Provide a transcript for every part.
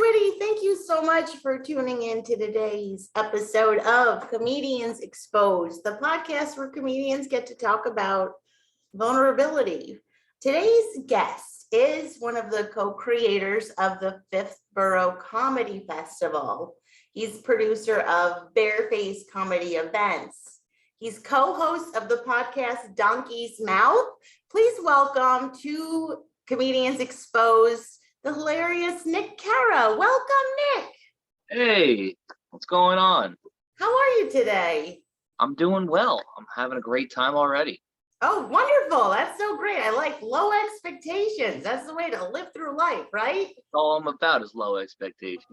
everybody. Thank you so much for tuning in to today's episode of Comedians Exposed, the podcast where comedians get to talk about vulnerability. Today's guest is one of the co-creators of the Fifth Borough Comedy Festival. He's producer of Bareface Comedy Events. He's co-host of the podcast Donkey's Mouth. Please welcome to Comedians Exposed the hilarious Nick Carra. Welcome, Nick. Hey, what's going on? How are you today? I'm doing well. I'm having a great time already. Oh, wonderful. That's so great. I like low expectations. That's the way to live through life, right? That's all I'm about is low expectations.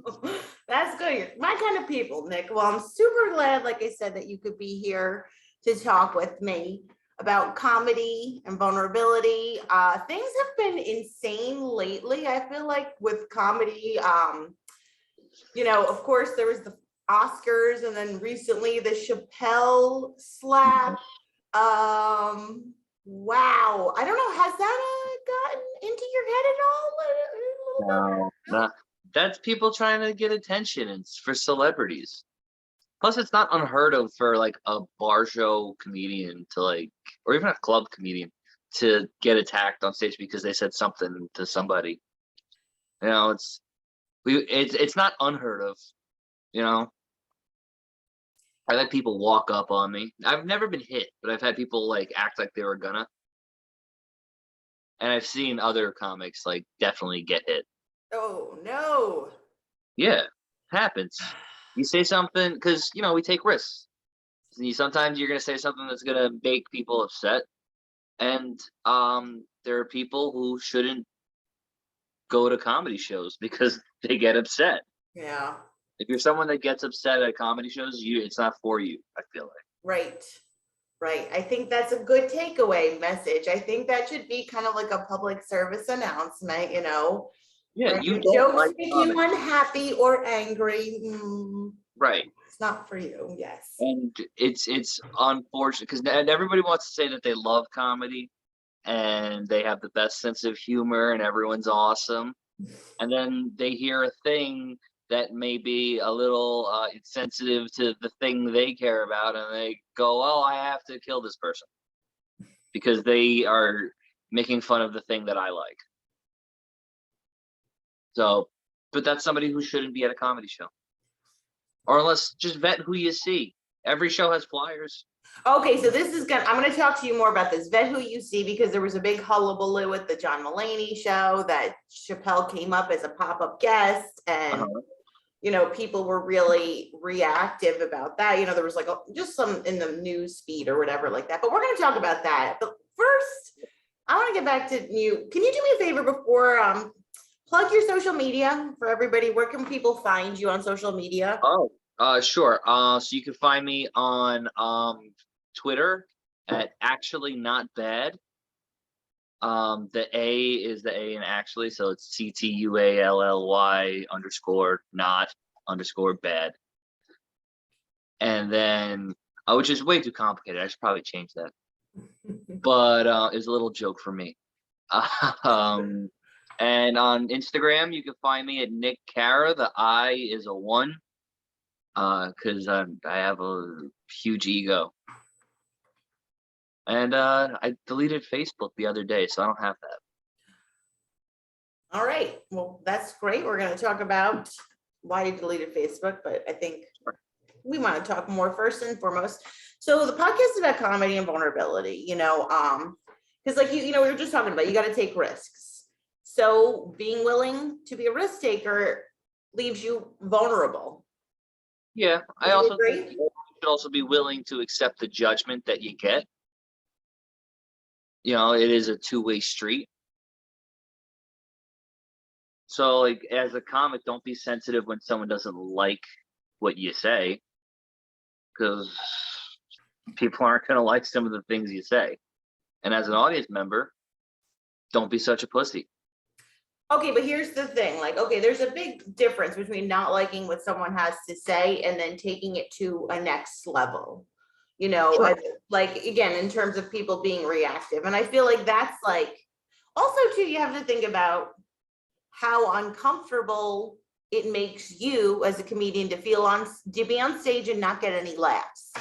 That's good. You're my kind of people, Nick. Well, I'm super glad, like I said, that you could be here to talk with me about comedy and vulnerability. Things have been insane lately. I feel like with comedy, of course there was the Oscars and then recently the Chappelle slap. Wow. I don't know, has that gotten into your head at all? No. That's people trying to get attention. It's for celebrities. Plus, it's not unheard of for like a bar show comedian to or even a club comedian to get attacked on stage because they said something to somebody. It's not unheard of. I've had people walk up on me. I've never been hit, but I've had people act like they were gonna. And I've seen other comics definitely get hit. Oh no. Yeah, happens. You say something because we take risks. Sometimes you're gonna say something that's gonna make people upset, and there are people who shouldn't go to comedy shows because they get upset. Yeah. If you're someone that gets upset at comedy shows, it's not for you. I feel like. Right. I think that's a good takeaway message. I think that should be kind of like a public service announcement. Yeah, you don't jokes like make you unhappy or angry. Right. It's not for you. Yes. And it's unfortunate because everybody wants to say that they love comedy and they have the best sense of humor and everyone's awesome. And then they hear a thing that may be a little insensitive to the thing they care about, and they go, "Oh, I have to kill this person because they are making fun of the thing that I like." So, but that's somebody who shouldn't be at a comedy show. Or unless just vet who you see. Every show has flyers. Okay, so I'm gonna talk to you more about this. Vet who you see, because there was a big hullabaloo at the John Mulaney show that Chappelle came up as a pop-up guest, and people were really reactive about that. There was just some in the news feed or whatever like that. But we're gonna talk about that. But first, I want to get back to you. Can you do me a favor before plug your social media for everybody? Where can people find you on social media? Oh, sure. So you can find me on Twitter at Actually Not Bad. The A is the A in actually, so it's CTUALLY_not_bad. And then, which is way too complicated. I should probably change that. But it's a little joke for me. And on Instagram, you can find me at Nick Carra. The I is a 1, because I have a huge ego. And I deleted Facebook the other day, so I don't have that. All right. Well, that's great. We're going to talk about why you deleted Facebook, but I think we want to talk more first and foremost. So the podcast is about comedy and vulnerability, because we were just talking about, you got to take risks. So being willing to be a risk taker leaves you vulnerable. Yeah, I also think you should also be willing to accept the judgment that you get. It is a two-way street. So as a comic, don't be sensitive when someone doesn't like what you say, because people aren't going to like some of the things you say. And as an audience member, don't be such a pussy. Okay, but here's the thing. There's a big difference between not liking what someone has to say and then taking it to a next level. Sure. Again, in terms of people being reactive. And I feel like that's also too, you have to think about how uncomfortable it makes you as a comedian to be on stage and not get any laughs.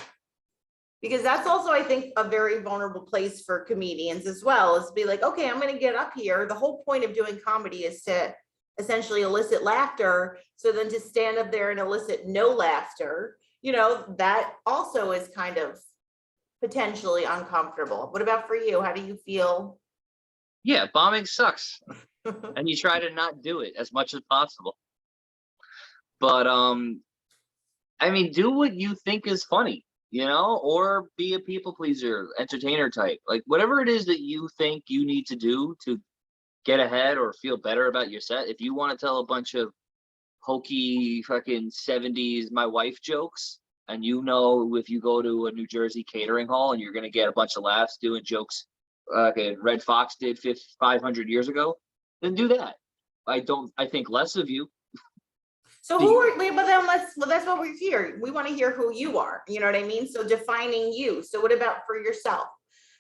Because that's also, I think, a very vulnerable place for comedians as well, is to be like, okay, I'm going to get up here. The whole point of doing comedy is to essentially elicit laughter. So then to stand up there and elicit no laughter, that also is kind of potentially uncomfortable. What about for you? How do you feel? Yeah, bombing sucks. And you try to not do it as much as possible. But I mean, do what you think is funny, or be a people pleaser, entertainer type. Like whatever it is that you think you need to do to get ahead or feel better about your set. If you want to tell a bunch of hokey fucking 70s my wife jokes, and if you go to a New Jersey catering hall and you're gonna get a bunch of laughs doing jokes Red Fox did 500 years ago, then do that. I think less of you. So well, that's what we're here. We want to hear who you are. You know what I mean? So defining you. So what about for yourself?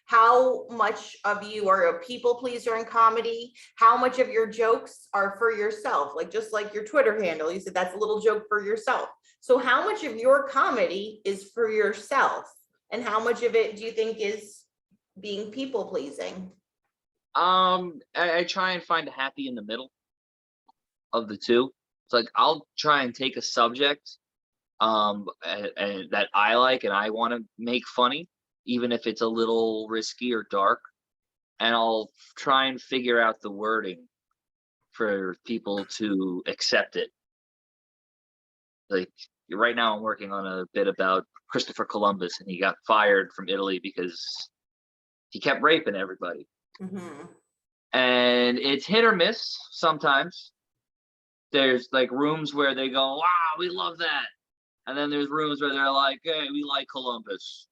How much of you are a people pleaser in comedy? How much of your jokes are for yourself? Like just like your Twitter handle, you said that's a little joke for yourself. So how much of your comedy is for yourself? And how much of it do you think is being people pleasing? I try and find a happy in the middle of the two. It's like I'll try and take a subject and that I like and I want to make funny, even if it's a little risky or dark, and I'll try and figure out the wording for people to accept it. Like right now I'm working on a bit about Christopher Columbus, and he got fired from Italy because he kept raping everybody. Mm-hmm. And it's hit or miss sometimes. There's like rooms where they go, wow, we love that. And then there's rooms where they're like, hey, we like Columbus.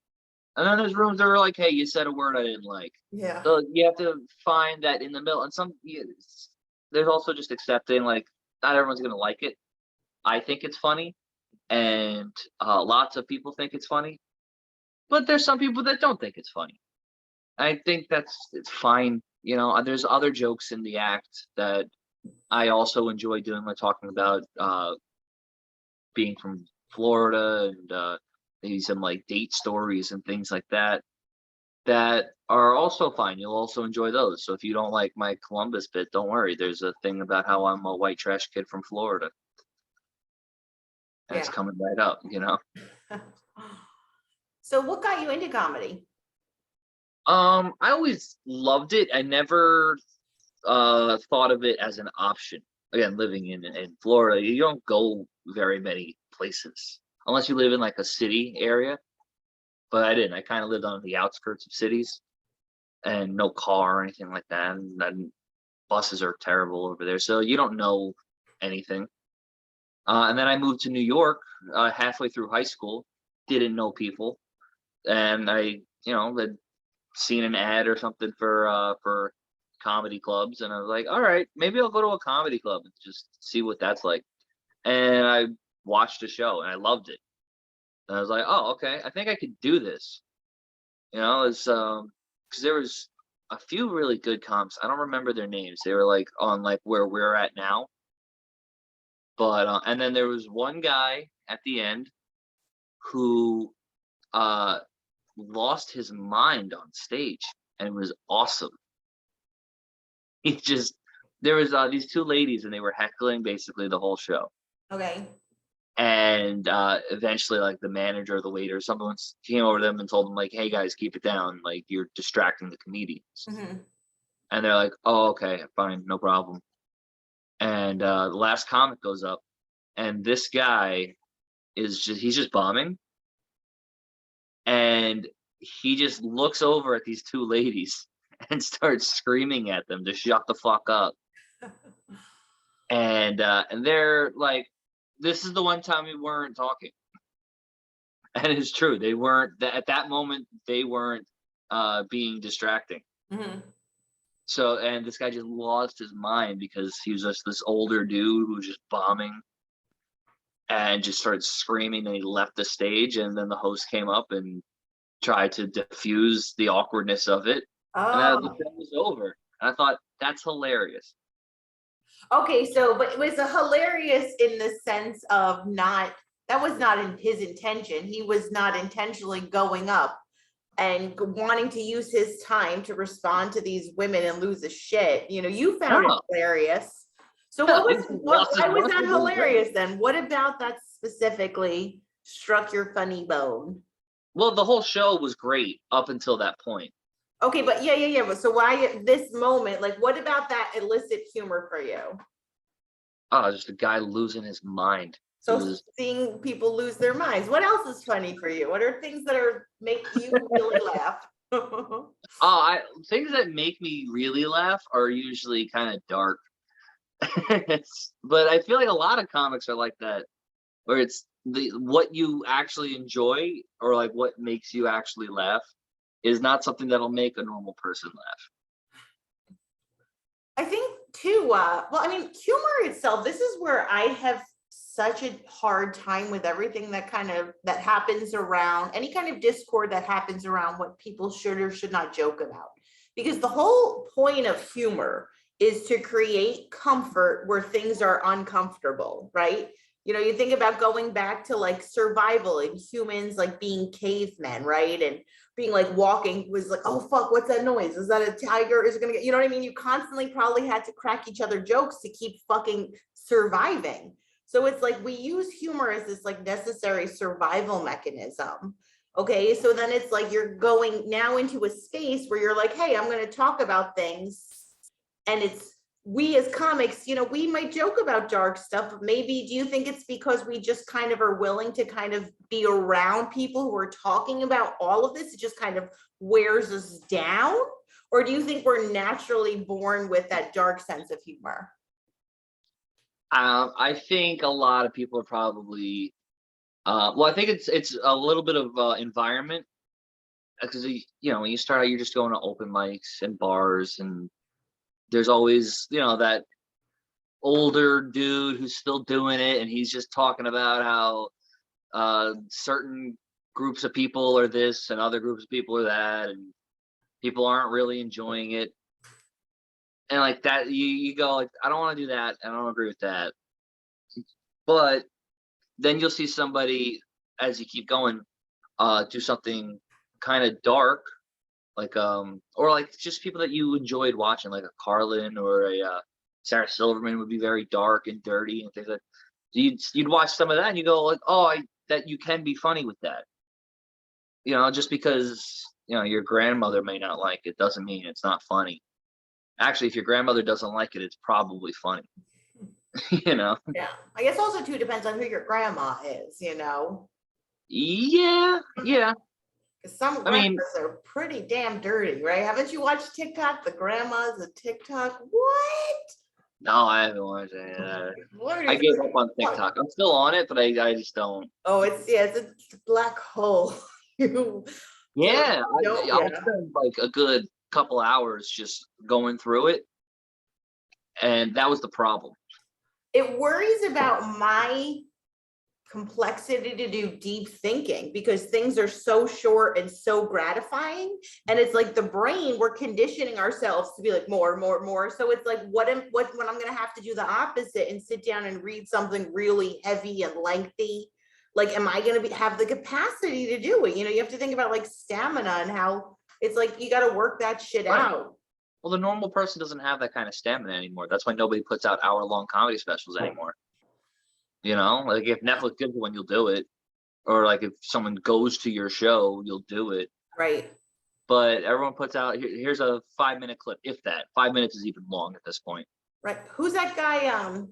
And then there's rooms that are like, hey, you said a word I didn't like. Yeah. So you have to find that in the middle. And there's also just accepting, like, not everyone's going to like it. I think it's funny. And lots of people think it's funny. But there's some people that don't think it's funny. I think it's fine. There's other jokes in the act that I also enjoy doing, like talking about being from Florida and maybe some like date stories and things like that are also fine. You'll also enjoy those. So if you don't like my Columbus bit, don't worry. There's a thing about how I'm a white trash kid from Florida. And it's coming right up, So what got you into comedy? I always loved it. I never thought of it as an option. Again, living in Florida, you don't go very many places unless you live in like a city area. But I didn't. I kind of lived on the outskirts of cities, and no car or anything like that. And then buses are terrible over there, so you don't know anything. And then I moved to New York halfway through high school. Didn't know people, and I, had seen an ad or something for comedy clubs, and I was like, all right, maybe I'll go to a comedy club and just see what that's like. And I watched a show and I loved it. And I was like, oh, okay, I think I could do this. It's because there was a few really good comps. I don't remember their names. They were like on like where we're at now. But and then there was one guy at the end who lost his mind on stage and was awesome. There was these two ladies and they were heckling basically the whole show. Okay. And eventually like the manager or the waiter, someone came over to them and told them like, hey guys, keep it down. Like you're distracting the comedians. Mm-hmm. And they're like, oh, okay, fine, no problem. And the last comic goes up and this guy he's just bombing. And he just looks over at these two ladies and starts screaming at them to shut the fuck up. And they're like, this is the one time we weren't talking. And it's true. They weren't, at that moment, they weren't being distracting. Mm-hmm. So, and this guy just lost his mind because he was just this older dude who was just bombing and just started screaming, and he left the stage. And then the host came up and tried to diffuse the awkwardness of it. And then the film was over. And I thought, that's hilarious. Okay, so, but it was a hilarious in the sense of not, that was not in his intention. He was not intentionally going up and wanting to use his time to respond to these women and lose his shit. You know, you found it No, hilarious. So no, what was, he what, lost his why was that market. It was great. hilarious then? What about that specifically struck your funny bone? Well, the whole show was great up until that point. Okay, but yeah. But so why at this moment, like what about that elicit humor for you? Oh, just a guy losing his mind. It So was seeing people lose their minds. What else is funny for you? What are things that are make you really laugh? I things that make me really laugh are usually kind of dark. But I feel like a lot of comics are like that, where it's the what you actually enjoy or like what makes you actually laugh is not something that'll make a normal person laugh. I think too, well, I mean, humor itself, this is where I have such a hard time with everything that kind of that happens around any kind of discord that happens around what people should or should not joke about. Because the whole point of humor is to create comfort where things are uncomfortable, right? You know, you think about going back to like survival and humans like being cavemen, right? And being like walking was like, oh fuck, what's that noise? Is that a tiger? Is it gonna get, you know what I mean? You constantly probably had to crack each other jokes to keep fucking surviving. So it's like we use humor as this like necessary survival mechanism. Okay, so then it's like you're going now into a space where you're like, hey, I'm gonna talk about things. And it's we as comics, you know, we might joke about dark stuff, but maybe do you think it's because we just kind of are willing to kind of be around people who are talking about all of this? It just kind of wears us down? Or do you think we're naturally born with that dark sense of humor? I think a lot of people are probably well, I think it's a little bit of environment because when you start out, you're just going to open mics and bars, and there's always that older dude who's still doing it, and he's just talking about how certain groups of people are this and other groups of people are that, and people aren't really enjoying it. And like that, you go like, I don't want to do that. I don't agree with that. But then you'll see somebody as you keep going, do something kind of dark, like or like just people that you enjoyed watching, like a Carlin or a Sarah Silverman would be very dark and dirty and things like. You'd watch some of that and you go like, oh, that you can be funny with that. Just because your grandmother may not like it doesn't mean it's not funny. Actually, if your grandmother doesn't like it, it's probably funny. Yeah. I guess also too depends on who your grandma is, Yeah, yeah. Because some I grandmas mean, are pretty damn dirty, right? Haven't you watched TikTok? The grandmas of TikTok? What? no, I haven't watched any of that. What I is gave up on TikTok. I'm still on it, but I just don't. Oh, it's a black hole. You Yeah, don't, I'll yeah. spend like a good couple hours just going through it, and that was the problem. It worries about my complexity to do deep thinking because things are so short and so gratifying. And it's like the brain, we're conditioning ourselves to be like more, more, more. So it's like, what when I'm gonna have to do the opposite and sit down and read something really heavy and lengthy? Like, am I gonna have the capacity to do it? You have to think about like stamina and how it's like you got to work that shit Right. out. Well, the normal person doesn't have that kind of stamina anymore. That's why nobody puts out hour-long comedy specials anymore. Like if Netflix gives you one, you'll do it, or like if someone goes to your show, you'll do it. Right. But everyone puts out here's a 5-minute clip, if that. 5 minutes is even long at this point. Right. Who's that guy?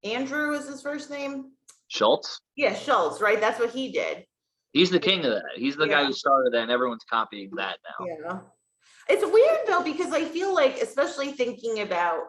Andrew is his first name. Schultz. Yeah, Schultz, right? That's what he did. He's the king of that. He's the guy Yeah. who started that, and everyone's copying that now. Yeah. It's weird though, because I feel like, especially thinking about,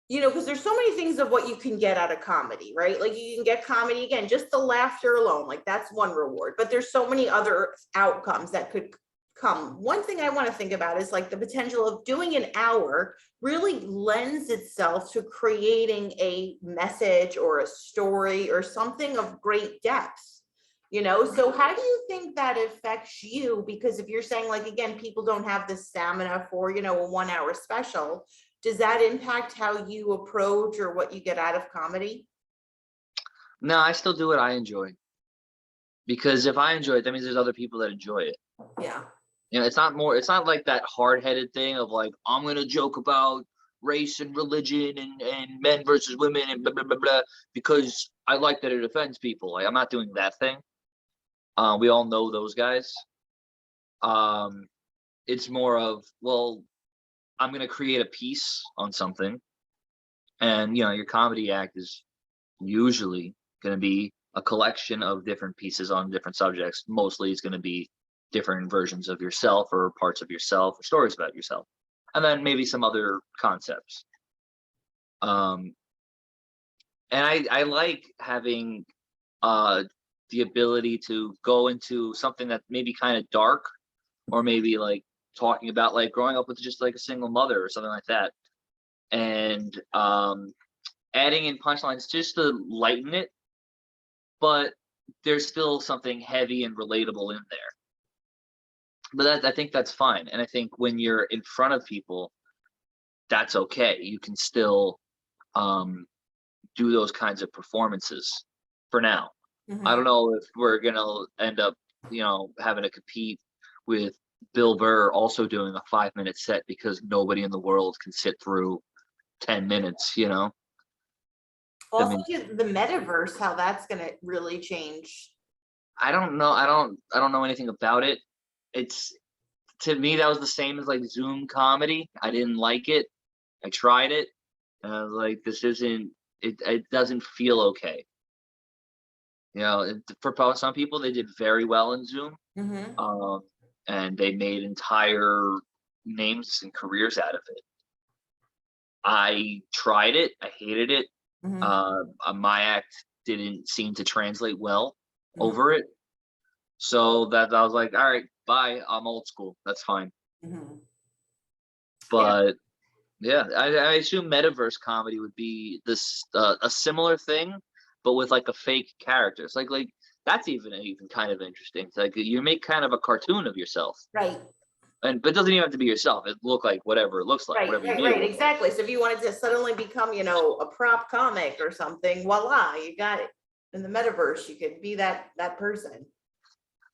because there's so many things of what you can get out of comedy, right? Like you can get comedy, again, just the laughter alone, like that's one reward, but there's so many other outcomes that could come. One thing I want to think about is like the potential of doing an hour really lends itself to creating a message or a story or something of great depth. So how do you think that affects you? Because if you're saying like, again, people don't have the stamina for, a 1 hour special, does that impact how you approach or what you get out of comedy? No, I still do what I enjoy, because if I enjoy it, that means there's other people that enjoy it. Yeah. You know, it's not like that hard-headed thing of like, I'm gonna joke about race and religion and men versus women and blah blah blah blah because I like that it offends people. Like, I'm not doing that thing. We all know those guys. It's more of, well, I'm gonna create a piece on something, and your comedy act is usually gonna be a collection of different pieces on different subjects. Mostly, it's gonna be different versions of yourself or parts of yourself or stories about yourself, and then maybe some other concepts. Um, and I like having the ability to go into something that maybe kind of dark, or maybe like talking about like growing up with just like a single mother or something like that, and adding in punchlines just to lighten it, but there's still something heavy and relatable in there. But I think that's fine, and I think when you're in front of people, that's okay. You can still do those kinds of performances for now. I don't know if we're gonna end up, having to compete with Bill Burr also doing a 5-minute set because nobody in the world can sit through 10 minutes. I Also, mean, the metaverse, how that's gonna really change. I don't know. I don't know anything about it. It's To me that was the same as like Zoom comedy. I didn't like it. I tried it, and I was like, this isn't. It doesn't feel okay. For some people, they did very well in Zoom, Mm-hmm. and they made entire names and careers out of it. I tried it. I hated it. Mm-hmm. My act didn't seem to translate well Mm-hmm. over it. So that I was like, all right, bye. I'm old school. That's fine. Mm-hmm. Yeah. But yeah, I assume metaverse comedy would be this a similar thing, but with like a fake character. It's like that's even kind of interesting. It's like you make kind of a cartoon of yourself, Right. but it doesn't even have to be yourself. It look like whatever it looks like, Right, whatever you right, made it right, look like. exactly. So if you wanted to suddenly become, a prop comic or something, voila, you got it. In the metaverse, you could be that person.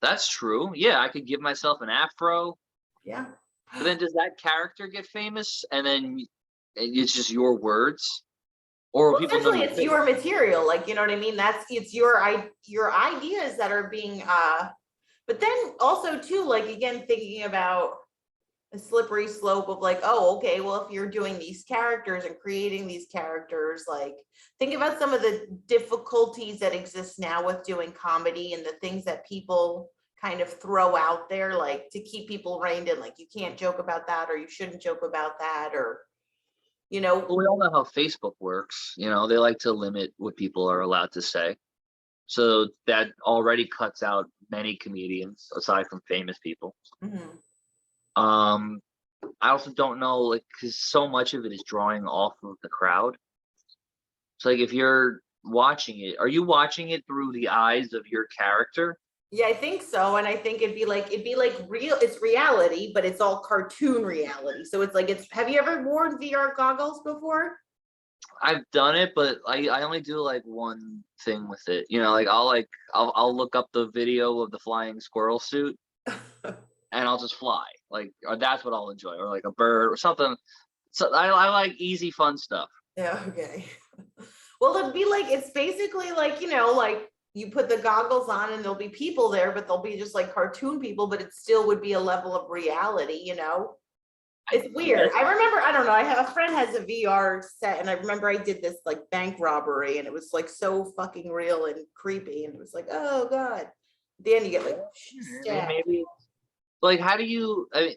That's true. Yeah, I could give myself an afro, Yeah. but then does that character get famous, and then it's just your words, or will Well, people know essentially, your it's face? your material, like, you know what I mean? It's your ideas that are being but then also too, like, again, thinking about a slippery slope of like, oh, okay, well, if you're doing these characters and creating these characters, like, think about some of the difficulties that exist now with doing comedy and the things that people kind of throw out there, like to keep people reined in, like, you can't joke about that, or you shouldn't joke about that, or, Well, we all know how Facebook works. They like to limit what people are allowed to say. So that already cuts out many comedians aside from famous people. mhm. Um, I also don't know, like, because so much of it is drawing off of the crowd. So, like, if you're watching it, are you watching it through the eyes of your character? Yeah, I think so. And I think it'd be like real, it's reality, but it's all cartoon reality. So it's like, have you ever worn VR goggles before? I've done it, but I only do like one thing with it. I'll look up the video of the flying squirrel suit, and I'll just fly. Like, or that's what I'll enjoy, or like a bird or something. So I like easy, fun stuff. Yeah, okay. Well, it'd be like, it's basically like, like you put the goggles on and there'll be people there, but they'll be just like cartoon people, but it still would be a level of reality. I It's weird. guess. I remember, I don't know, I have a friend has a VR set, and I remember I did this like bank robbery, and it was like so fucking real and creepy, and it was like, oh God. At the end you get like stabbed. Maybe. Like, how do you? I mean,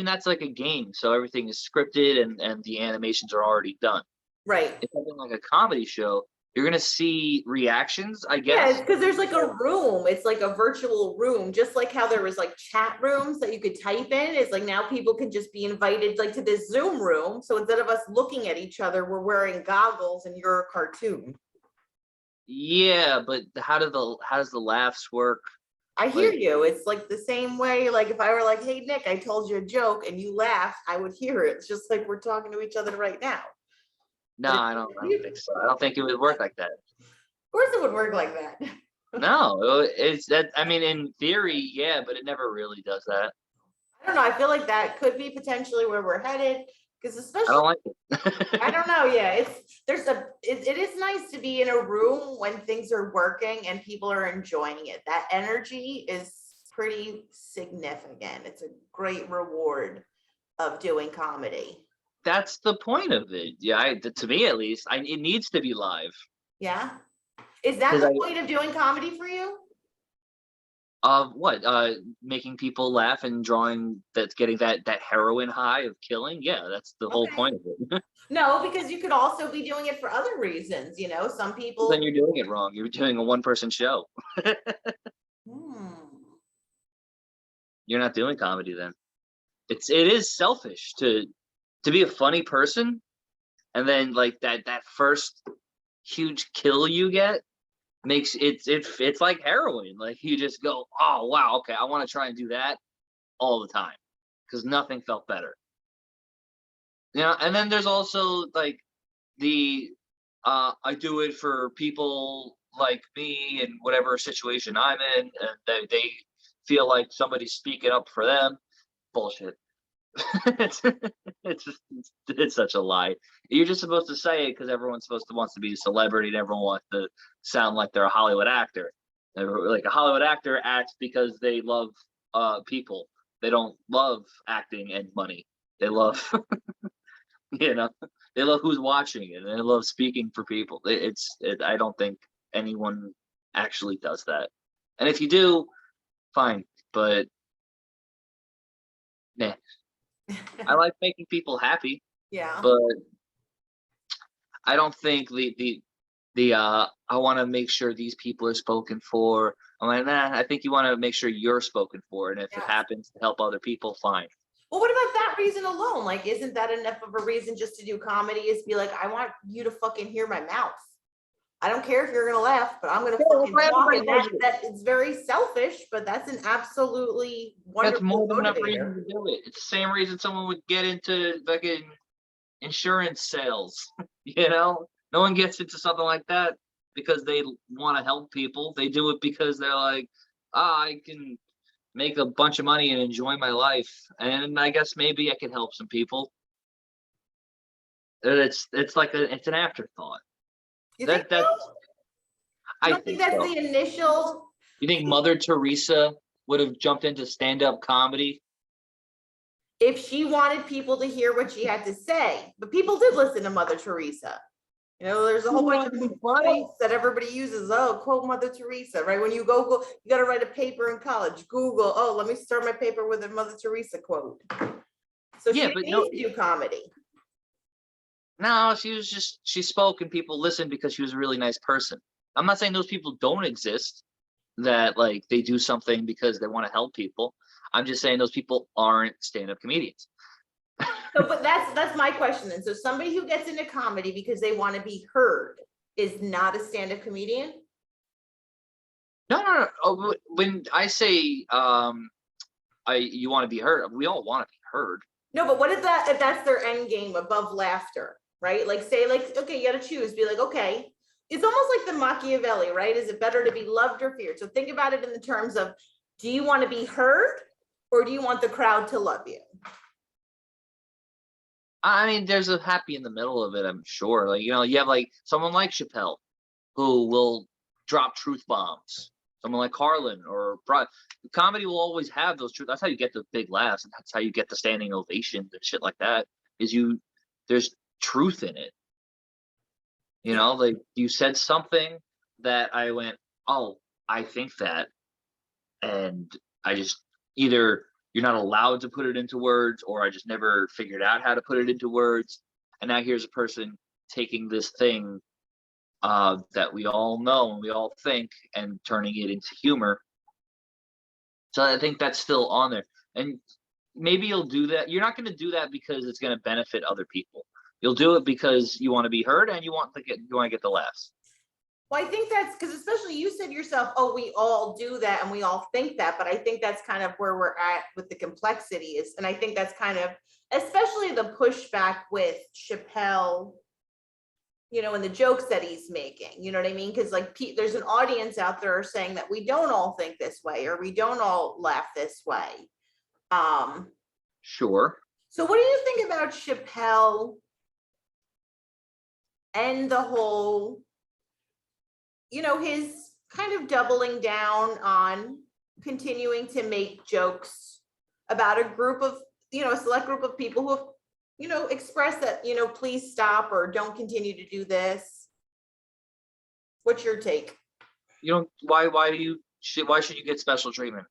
that's like a game, so everything is scripted and the animations are already done. Right. It's something like a comedy show. You're gonna see reactions, I Yeah, it's guess. because there's like a room. It's like a virtual room, just like how there was like chat rooms that you could type in. It's like now people can just be invited like to this Zoom room. So instead of us looking at each other, we're wearing goggles and you're a cartoon. Yeah, but how does the laughs work? I hear Like, you. It's like the same way, like if I were like, hey, Nick, I told you a joke and you laughed, I would hear it. It's just like we're talking to each other right now. no, But I don't think so. I don't think it would work like that. of course it would work like that. No, it's that. I mean, in theory, yeah, but it never really does that. I don't know. I feel like that could be potentially where we're headed. Because I especially, don't like I it. don't know. Yeah, it is nice to be in a room when things are working and people are enjoying it. That energy is pretty significant. It's a great reward of doing comedy. That's the point of it. Yeah, to me at least, it needs to be live Yeah. Is that because the point of doing comedy for you? of what making people laugh and drawing that's getting that heroin high of killing. Yeah, that's the whole Okay. point of it. No, because you could also be doing it for other reasons. Some Well, then people. you're doing it wrong. You're doing a one-person show. Hmm. You're not doing comedy then. It is selfish to be a funny person and then like that first huge kill you get makes it's like heroin. Like you just go, oh wow, okay, I want to try and do that all the time because nothing felt better. And then there's also like the I do it for people like me and whatever situation I'm in, and they feel like somebody's speaking up for them. Bullshit. it's it's such a lie. You're just supposed to say it because everyone's supposed to wants to be a celebrity and everyone wants to sound like they're a Hollywood actor. Like a Hollywood actor acts because they love people. They don't love acting and money. They love you know they love who's watching it and they love speaking for people. I don't think anyone actually does that. And if you do, fine. But nah, I like making people happy, Yeah. but I don't think the I want to make sure these people are spoken for. I'm like, nah, I think you want to make sure you're spoken for, and if it Yes. happens to help other people, fine. Well, what about that reason alone? Like, isn't that enough of a reason just to do comedy? Is be like, I want you to fucking hear my mouth. I don't care if you're gonna laugh, but I'm gonna Yeah, fucking talk. everybody And loves that it. that is very selfish, but that's an absolutely That's wonderful more than enough reason motivator. to do it. It's the same reason someone would get into fucking insurance sales. No one gets into something like that because they want to help people. They do it because they're like, I can make a bunch of money and enjoy my life, and I guess maybe I can help some people. And it's an afterthought. You think That so? You I don't think think that's so. the initial? You think Mother Teresa would have jumped into stand-up comedy? If she wanted people to hear what she had to say, but people did listen to Mother Teresa. There's a She whole bunch wanted of to be funny. quotes that everybody uses. Oh, quote Mother Teresa, right? When you go, you got to write a paper in college. Google, oh, let me start my paper with a Mother Teresa quote. So she Yeah, didn't but no, need to do comedy. no, she spoke and people listened because she was a really nice person. I'm not saying those people don't exist, that like they do something because they want to help people. I'm just saying those people aren't stand-up comedians. So, but that's my question then. So somebody who gets into comedy because they want to be heard is not a stand-up comedian? No, no, no. Oh, when I say you want to be heard, we all want to be heard. No, but what if that's their end game above laughter, right? Like say like, okay, you got to choose, be like, okay, it's almost like the Machiavelli, right? Is it better to be loved or feared? So think about it in the terms of, do you want to be heard or do you want the crowd to love you? I mean, there's a happy in the middle of it, I'm sure. Like, you have like someone like Chappelle who will drop truth bombs. Someone like Carlin or comedy will always have those truth. That's how you get the big laughs, and that's how you get the standing ovations and shit like that. There's truth in it. Yeah. Like you said something that I went, oh, I think that, and I just either you're not allowed to put it into words, or I just never figured out how to put it into words. And now here's a person taking this thing that we all know and we all think and turning it into humor. So I think that's still on there. And maybe you'll do that. You're not going to do that because it's going to benefit other people. You'll do it because you want to be heard and you want to get the laughs. Well, I think that's because especially you said yourself, oh, we all do that and we all think that, but I think that's kind of where we're at with the complexity is, and I think that's kind of, especially the pushback with Chappelle, and the jokes that he's making, you know what I mean? Because like there's an audience out there saying that we don't all think this way or we don't all laugh this way. Sure. So what do you think about Chappelle and the whole, his kind of doubling down on continuing to make jokes about a group of, a select group of people who have, express that, please stop or don't continue to do this. What's your take? Why should you get special treatment?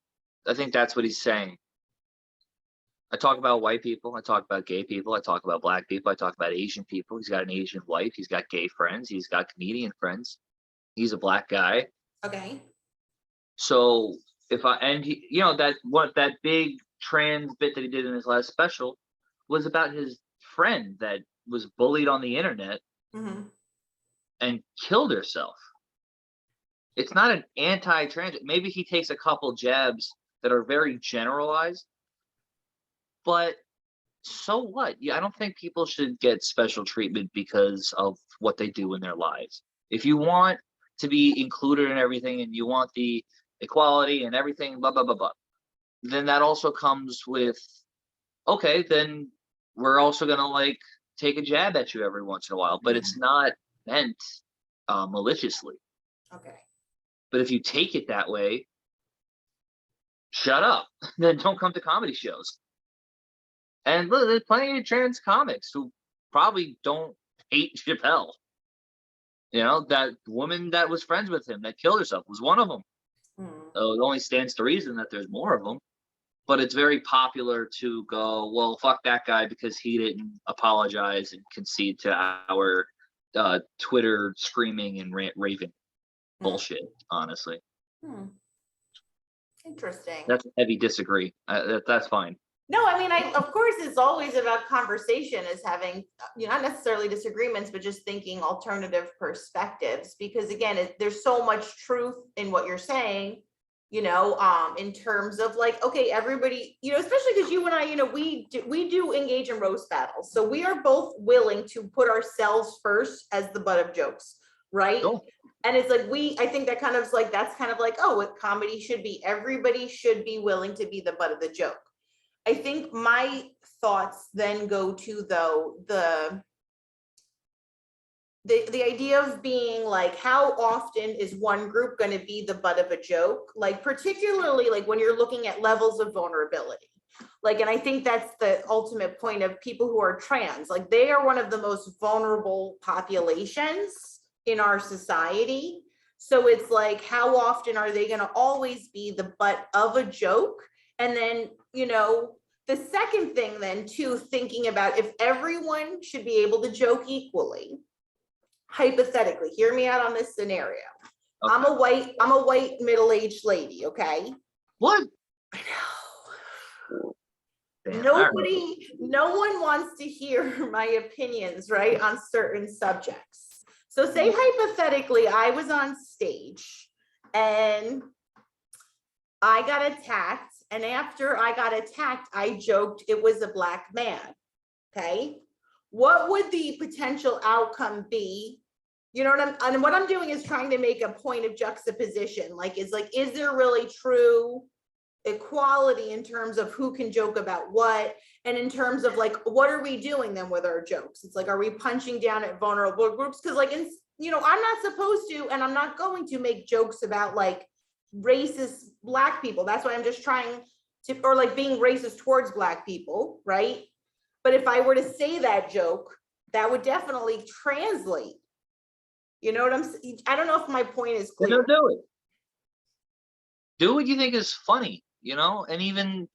I think that's what he's saying. I talk about white people, I talk about gay people, I talk about black people, I talk about Asian people. He's got an Asian wife, he's got gay friends, he's got comedian friends. He's a black guy. Okay. So that big trans bit that he did in his last special was about his friend that was bullied on the internet and killed herself. It's not an anti-trans. Maybe he takes a couple jabs that are very generalized, but so what? Yeah, I don't think people should get special treatment because of what they do in their lives. If you want to be included in everything and you want the equality and everything, blah, blah, blah, blah, then that also comes with, okay, then we're also going to like take a jab at you every once in a while, but it's not meant maliciously. Okay. But if you take it that way, shut up. Then don't come to comedy shows. And look, there's plenty of trans comics who probably don't hate Chappelle. That woman that was friends with him that killed herself was one of them. So it only stands to reason that there's more of them. But it's very popular to go, well, fuck that guy because he didn't apologize and concede to our Twitter screaming and raving bullshit, honestly. Interesting. That's a heavy disagree. That's fine. No, I mean, of course, it's always about conversation is having, not necessarily disagreements, but just thinking alternative perspectives. Because again, there's so much truth in what you're saying, in terms of like, okay, everybody, especially because you and I, we do engage in roast battles. So we are both willing to put ourselves first as the butt of jokes, right? Cool. And it's like, I think that kind of like, that's kind of like, oh, what comedy should be. Everybody should be willing to be the butt of the joke. I think my thoughts then go to though the idea of being like, how often is one group going to be the butt of a joke? Like particularly like when you're looking at levels of vulnerability. Like, and I think that's the ultimate point of people who are trans. Like they are one of the most vulnerable populations in our society. So it's like, how often are they going to always be the butt of a joke? And then, the second thing then too, thinking about if everyone should be able to joke equally, hypothetically, hear me out on this scenario. Okay. I'm a white middle-aged lady, okay? What? I know. Damn, no one wants to hear my opinions, right, on certain subjects. So say hypothetically, I was on stage and I got attacked. And after I got attacked, I joked it was a black man. Okay. What would the potential outcome be? What I'm doing is trying to make a point of juxtaposition. Is there really true equality in terms of who can joke about what? And in terms of like, what are we doing then with our jokes? It's like, are we punching down at vulnerable groups? Because I'm not supposed to, and I'm not going to make jokes about like racist black people. That's why I'm just trying to, or like being racist towards black people, right? But if I were to say that joke, that would definitely translate. You know what I'm saying? I don't know if my point is clear. No, do it. Do what you think is funny, and even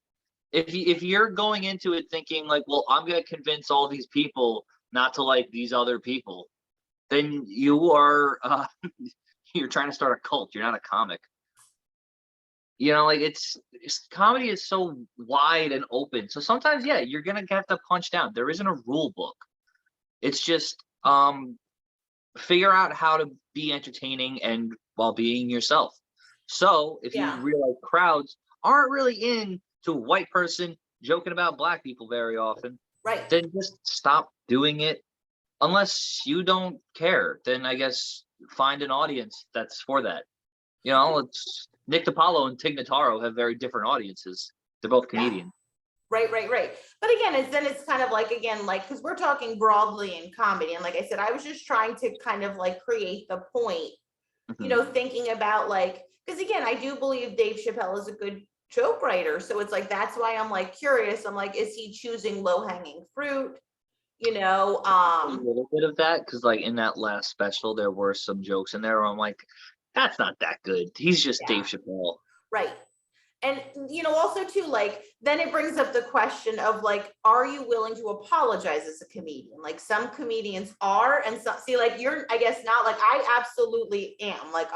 if you're going into it thinking like, well, I'm going to convince all these people not to like these other people, then you are you're trying to start a cult. You're not a comic. It's comedy is so wide and open. So sometimes, yeah, you're gonna have to punch down. There isn't a rule book. It's just figure out how to be entertaining and while being yourself. So if you Yeah. realize crowds aren't really into a white person joking about black people very often, Right. then just stop doing it. Unless you don't care, then I guess find an audience that's for that. It's Nick DiPaolo and Tig Notaro have very different audiences. They're both Yeah. comedians. Right. But again, it's kind of like, again, like, because we're talking broadly in comedy. And like I said, I was just trying to kind of like create the point, Mhm. thinking about like, because again, I do believe Dave Chappelle is a good joke writer. So it's like, that's why I'm like curious. I'm like, is he choosing low hanging fruit? A little bit of that, because like in that last special, there were some jokes in there where I'm like, that's not that good. He's just Yeah. Dave Chappelle. Right. And also too, like, then it brings up the question of like, are you willing to apologize as a comedian? Like some comedians are, and some see, like, you're, I guess not. Like I absolutely am. Like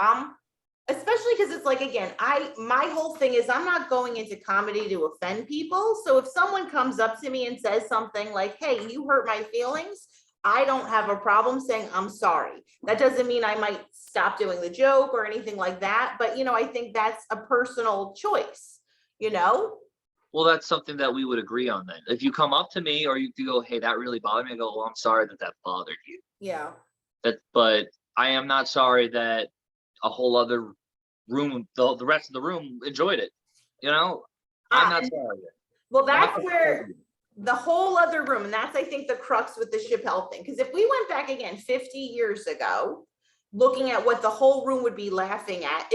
especially because it's like, again, my whole thing is I'm not going into comedy to offend people. So if someone comes up to me and says something like, hey, you hurt my feelings, I don't have a problem saying I'm sorry. That doesn't mean I might stop doing the joke or anything like that. But I think that's a personal choice, you know? Well, that's something that we would agree on then. If you come up to me or you go, hey, that really bothered me, I go, well, I'm sorry that that bothered you. Yeah. But I am not sorry that a whole other room, the rest of the room enjoyed it. I'm not sorry. Well, I'm not that's gonna where argue. the whole other room, and that's, I think, the crux with the Chappelle thing. Because if we went back again 50 years ago, looking at what the whole room would be laughing at,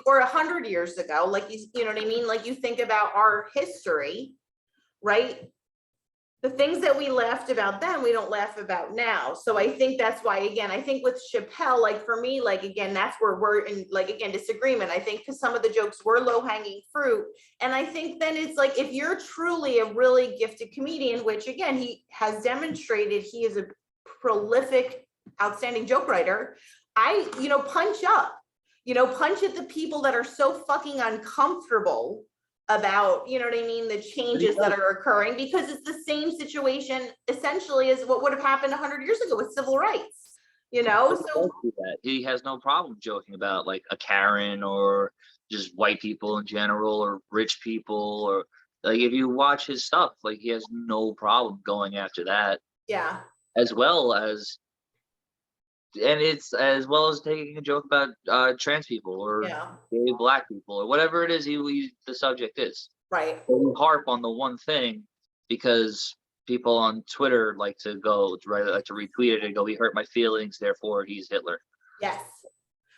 or 100 years ago, like you know what I mean? Like you think about our history, right? The things that we laughed about then, we don't laugh about now. So I think that's why, again, I think with Chappelle, like for me, like, again, that's where we're in, like, again, disagreement. I think because some of the jokes were low hanging fruit. And I think then it's like, if you're truly a really gifted comedian, which again, he has demonstrated he is a prolific, outstanding joke writer, punch up, punch at the people that are so fucking uncomfortable about, you know what I mean, the But he changes that does. are occurring, because it's the same situation essentially as what would have happened 100 years ago with civil rights, But he does so do that. He has no problem joking about like a Karen or just white people in general or rich people or like if you watch his stuff, like he has no problem going after that yeah, as well as and it's as well as taking a joke about trans people or yeah, gay black people or whatever it is the subject is. right, But we harp on the one thing because people on Twitter like to go right like to retweet it and go, he hurt my feelings, therefore he's Hitler. yes.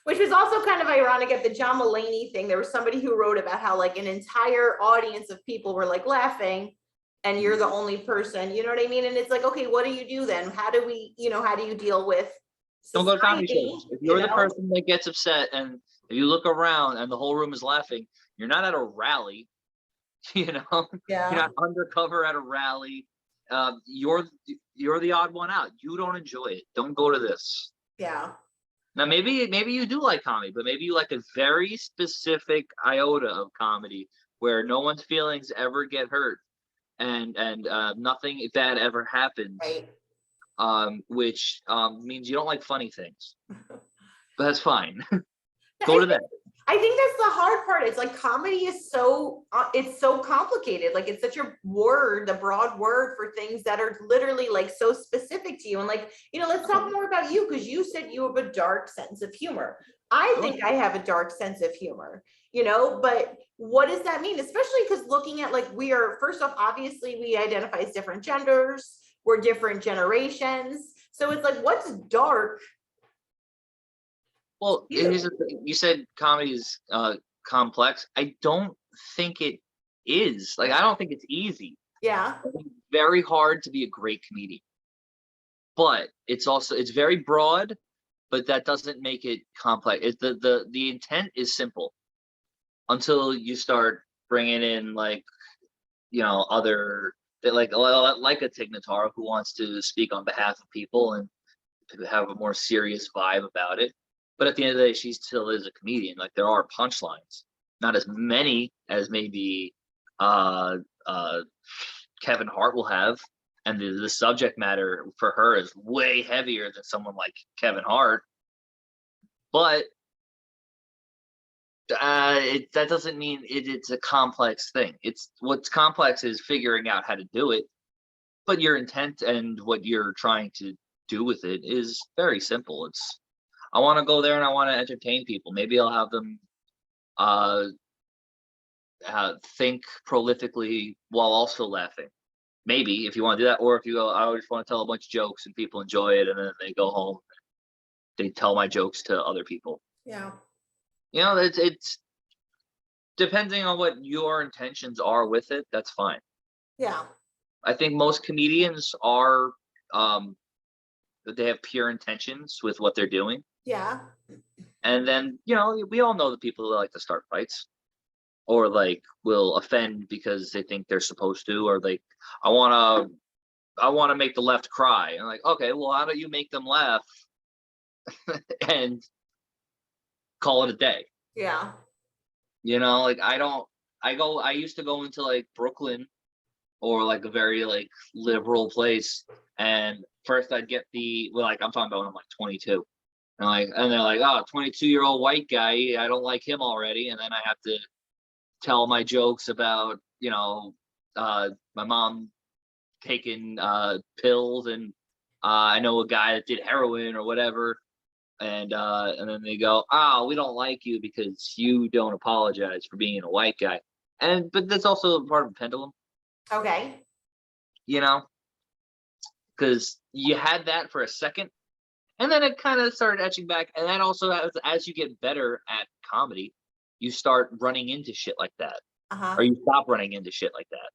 Which was also kind of ironic at the John Mulaney thing. There was somebody who wrote about how like an entire audience of people were like laughing and you're the only person, you know what I mean? And it's like, okay, what do you do then? How do you deal with Don't go to comedy society, shows. If you're the person that gets upset and if you look around and the whole room is laughing, you're not at a rally, you know, you're Yeah, not undercover at a rally. You're the odd one out. You don't enjoy it. Don't go to this. yeah, Now maybe you do like comedy, but maybe you like a very specific iota of comedy where no one's feelings ever get hurt and nothing bad ever happens. right. Which means you don't like funny things. But that's fine. Go I to that. I think that's the hard part. It's like comedy is it's so complicated. Like it's such a word, a broad word for things that are literally like so specific to you. And like, let's talk more about you, because you said you have a dark sense of humor. I Sure. think I have a dark sense of humor, but what does that mean? Especially because looking at like, we are, first off, obviously we identify as different genders, we're different generations. So it's like, what's dark Well, to here's you? the thing. You said comedy is complex. I don't think it is. Like, I don't think it's easy. Yeah, I think it's very hard to be a great comedian. But it's very broad, but that doesn't make it complex. The intent is simple until you start bringing in like other like a Tig Notaro who wants to speak on behalf of people and to have a more serious vibe about it. But at the end of the day, she still is a comedian. Like there are punchlines, not as many as maybe uh, uh, Kevin Hart will have, and the subject matter for her is way heavier than someone like Kevin Hart. But that doesn't mean it's a complex thing. It's what's complex is figuring out how to do it. But your intent and what you're trying to do with it is very simple. It's I want to go there and I want to entertain people. Maybe I'll have them think prolifically while also laughing. Maybe if you want to do that, or if you go, I just want to tell a bunch of jokes and people enjoy it, and then they go home, they tell my jokes to other people. Yeah. You know, it's depending on what your intentions are with it. That's fine. Yeah. I think most comedians are they have pure intentions with what they're doing. Yeah. And then, we all know the people who like to start fights or like will offend because they think they're supposed to, or like, I want to make the left cry. And like, okay, well, how do you make them laugh and call it a day? Yeah. Like I used to go into like Brooklyn or like a very like liberal place, and first I'd get I'm talking about when I'm like 22. And they're like, oh, 22-year-old white guy, I don't like him already. And then I have to tell my jokes about, my mom taking pills, and I know a guy that did heroin or whatever. And then they go, oh, we don't like you because you don't apologize for being a white guy. But that's also part of the pendulum, Okay. because you had that for a second. And then it kind of started etching back. And then also, as you get better at comedy, you start running into shit like that. Or you stop running into shit like that.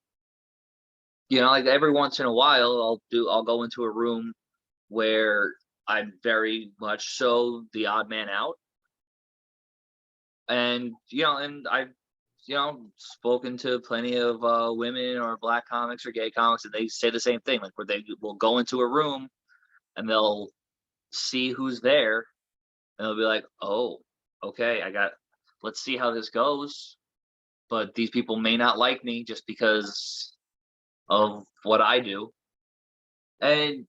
Like every once in a while, I'll go into a room where I'm very much so the odd man out. And, and I've, spoken to plenty of women or black comics or gay comics, and they say the same thing. Like where they will go into a room and they'll see who's there, and they'll be like, oh, okay, let's see how this goes, but these people may not like me just because of what I do. And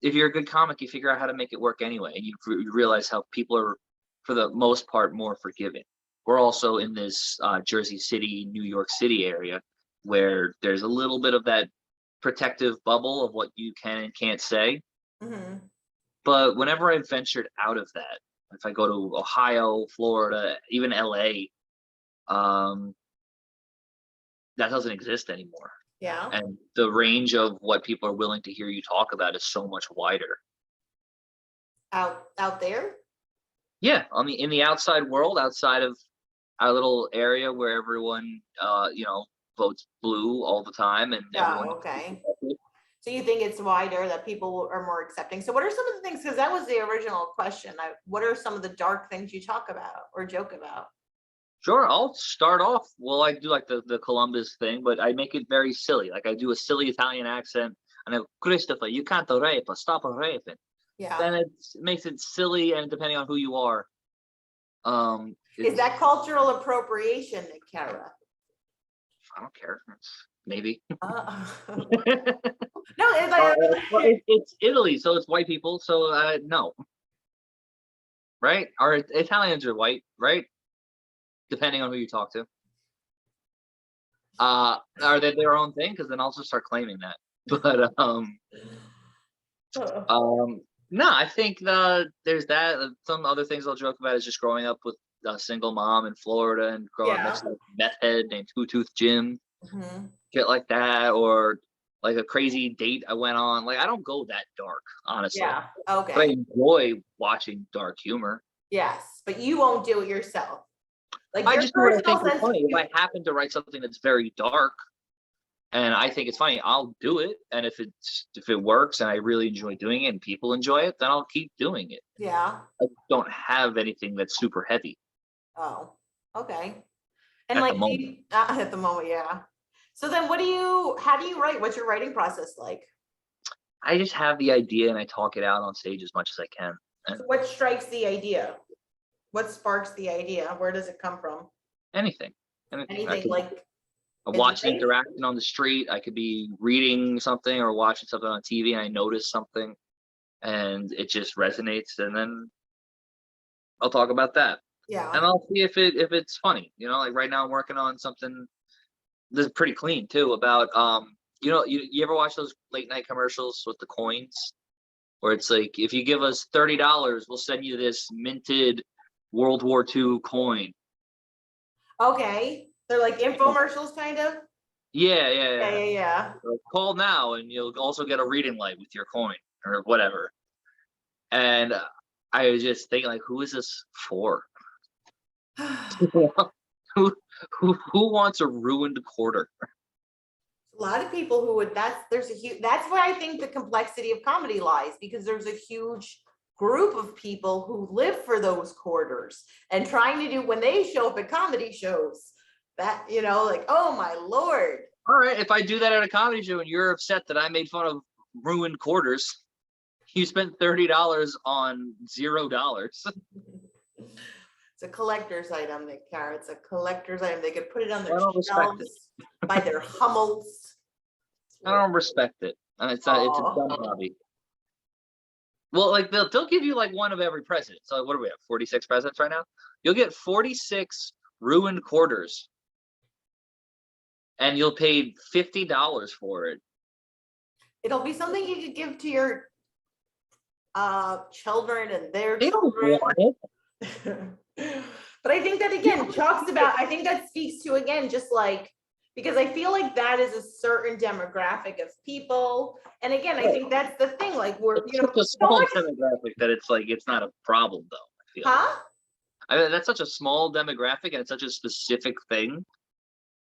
if you're a good comic, you figure out how to make it work anyway, and you realize how people are, for the most part, more forgiving. We're also in this Jersey City, New York City area where there's a little bit of that protective bubble of what you can and can't say. Mm-hmm. But whenever I've ventured out of that, if I go to Ohio, Florida, even LA, that doesn't exist anymore. Yeah. And the range of what people are willing to hear you talk about is so much wider. Out there? Yeah, in the outside world, outside of our little area where everyone votes blue all the time, and everyone. Okay. So you think it's wider, that people are more accepting. So what are some of the things, because that was the original question, what are some of the dark things you talk about or joke about? Sure, I'll start off. Well, I do like the Columbus thing, but I make it very silly. Like I do a silly Italian accent, and I go, Christopher, you can't rape, stop raping. Yeah. Then it makes it silly, and depending on who you are. Is that cultural appropriation, Carra? I don't care. Maybe. No, it's like it's Italy, so it's white people. So no, right? Or Italians are white, right? Depending on who you talk to. Are they their own thing? Because then I'll just start claiming that. But no, I think there's that. Some other things I'll joke about is just growing up with a single mom in Florida and growing up next to a meth head named Two Tooth Jim. Mm-hmm. Shit like that, or like a crazy date I went on. Like I don't go that dark, honestly. Yeah. Okay. But I enjoy watching dark humor. Yes, but you won't do it yourself. Like I just do what I think is funny. If I happen to write something that's very dark and I think it's funny, I'll do it. And if it works and I really enjoy doing it and people enjoy it, then I'll keep doing it. Yeah. I don't have anything that's super heavy. Oh, okay. And at like the moment. at the moment, yeah. So then how do you write? What's your writing process like? I just have the idea and I talk it out on stage as much as I can. So what strikes the idea? What sparks the idea? Where does it come from? Anything. Anything like I It's watch the great. interaction on the street. I could be reading something or watching something on TV and I notice something and it just resonates, and then I'll talk about that. Yeah. And I'll see if it's funny. You know, like right now I'm working on something. This is pretty clean too about you ever watch those late night commercials with the coins? Where it's like, if you give us $30, we'll send you this minted World War II coin. Okay. They're like infomercials, kind of. Yeah, yeah, Yeah, yeah. yeah, yeah. So call now and you'll also get a reading light with your coin or whatever. And I was just thinking, like, who is this for? who who wants a ruined quarter? A lot of people who would, there's a huge, that's where I think the complexity of comedy lies, because there's a huge group of people who live for those quarters and trying to do, when they show up at comedy shows, that, like, oh my Lord. All right, if I do that at a comedy show and you're upset that I made fun of ruined quarters, you spent $30 on $0. It's a collector's item, Nick Carra. It's a collector's item. They could put it on I their don't respect shelves, it. by their Hummels. I don't respect it. And it's a dumb hobby. Well, like they'll give you like one of every president. So what do we have? 46 presidents right now? You'll get 46 ruined quarters. And you'll pay $50 for it. It'll be something you could give to your children and their They don't children. want it. But I think that, again, talks about, I think that speaks to, again, just like, because I feel like that is a certain demographic of people. And again, I think that's the thing, like, we're, It's such a small demographic that it's like, it's not a problem though, I feel. Huh? I mean, that's such a small demographic and it's such a specific thing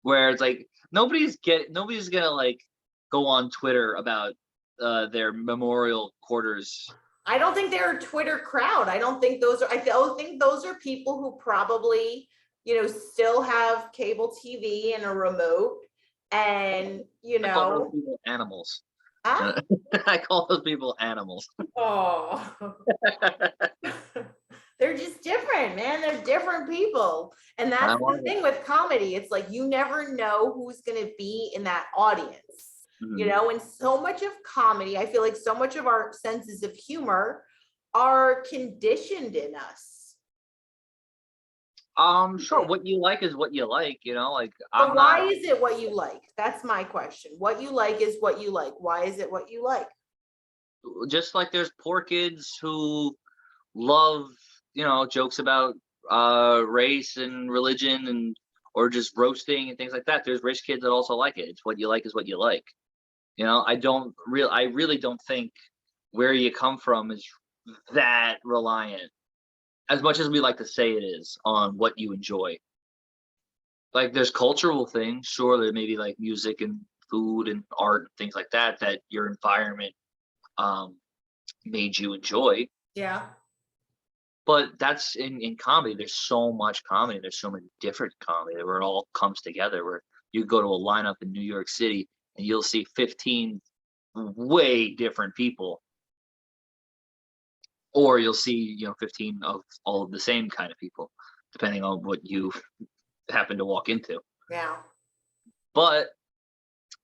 where it's like, nobody's gonna like go on Twitter about their memorial quarters. I don't think they're a Twitter crowd. I don't think those are, I don't think those are people who probably, still have cable TV and a remote, and, I call those people animals. Huh? I call those people animals. Oh. They're just different, man. They're different people. And that's the thing with comedy. It's like, you never know who's going to be in that audience. And so much of comedy, I feel like so much of our senses of humor are conditioned in us. Sure. What you like is what you like, like. But why is it what you like? That's my question. What you like is what you like. Why is it what you like? Just like there's poor kids who love, jokes about race and religion and or just roasting and things like that. There's rich kids that also like it. It's what you like is what you like. I really don't think where you come from is that reliant, as much as we like to say it is, on what you enjoy. Like there's cultural things, sure, there may be like music and food and art and things like that your environment made you enjoy. Yeah. But that's in comedy. There's so much comedy. There's so many different comedy where it all comes together. Where you go to a lineup in New York City and you'll see 15 way different people, or you'll see 15 of all of the same kind of people, depending on what you happen to walk into. Yeah. But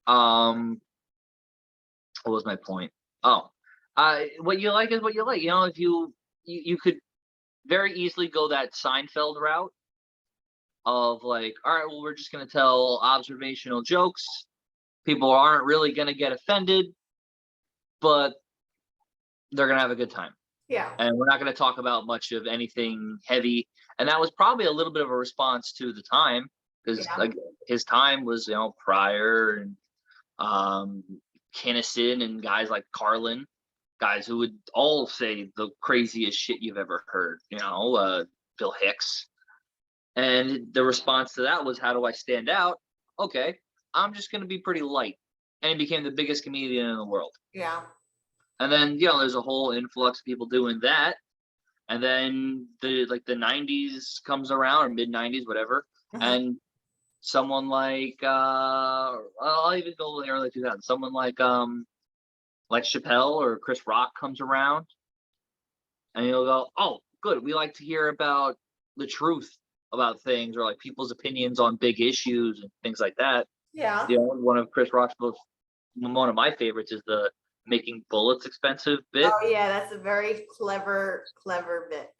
what was my point? What you like is what you like. If you could very easily go that Seinfeld route of like, all right, well, we're just going to tell observational jokes. People aren't really going to get offended, but they're going to have a good time. Yeah. And we're not going to talk about much of anything heavy. And that was probably a little bit of a response to the time, because like his time was, Pryor and Kinnison and guys like Carlin, guys who would all say the craziest shit you've ever heard, Bill Hicks. And the response to that was, how do I stand out? Okay, I'm just going to be pretty light. And he became the biggest comedian in the world. Yeah. And then, there's a whole influx of people doing that. And then the 90s comes around, or mid 90s, whatever. And someone like, I'll even go the early 2000s, someone like Chappelle or Chris Rock comes around, and you'll go, oh, good. We like to hear about the truth about things, or like people's opinions on big issues and things like that. Yeah. You know, one of my favorites is the making bullets expensive bit. Oh yeah, that's a very clever bit.